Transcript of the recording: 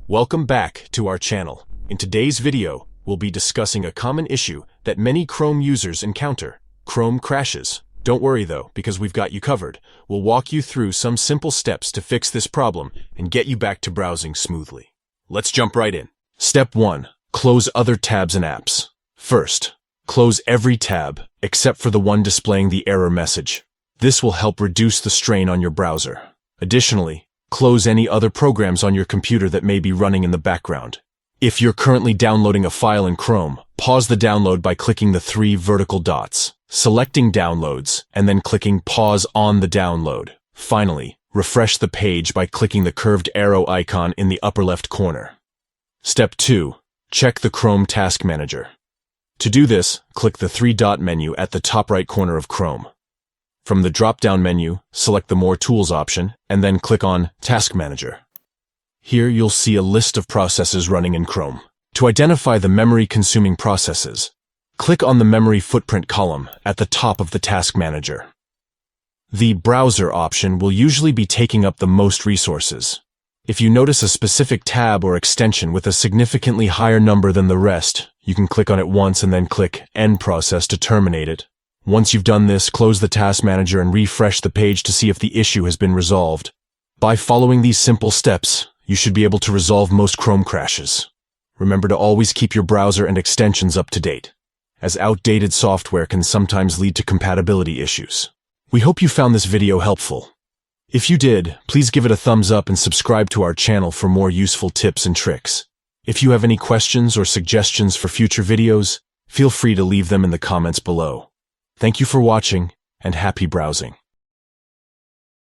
Welcome back to our channel. In today's video, we'll be discussing a common issue that many Chrome users encounter: Chrome crashes. Don't worry though, because we've got you covered. We'll walk you through some simple steps to fix this problem and get you back to browsing smoothly. Let's jump right in. Step 1. Close other tabs and apps. First, close every tab except for the one displaying the error message. This will help reduce the strain on your browser. Additionally, close any other programs on your computer that may be running in the background. If you're currently downloading a file in Chrome, pause the download by clicking the 3 vertical dots, selecting Downloads, and then clicking Pause on the download. Finally, refresh the page by clicking the curved arrow icon in the upper left corner. Step 2. Check the Chrome Task Manager. To do this, click the 3-dot menu at the top right corner of Chrome. From the drop-down menu, select the More Tools option, and then click on Task Manager. Here you'll see a list of processes running in Chrome. To identify the memory-consuming processes, click on the Memory Footprint column at the top of the Task Manager. The Browser option will usually be taking up the most resources. If you notice a specific tab or extension with a significantly higher number than the rest, you can click on it once and then click End Process to terminate it. Once you've done this, close the Task Manager and refresh the page to see if the issue has been resolved. By following these simple steps, you should be able to resolve most Chrome crashes. Remember to always keep your browser and extensions up to date, as outdated software can sometimes lead to compatibility issues. We hope you found this video helpful. If you did, please give it a thumbs up and subscribe to our channel for more useful tips and tricks. If you have any questions or suggestions for future videos, feel free to leave them in the comments below. Thank you for watching, and happy browsing.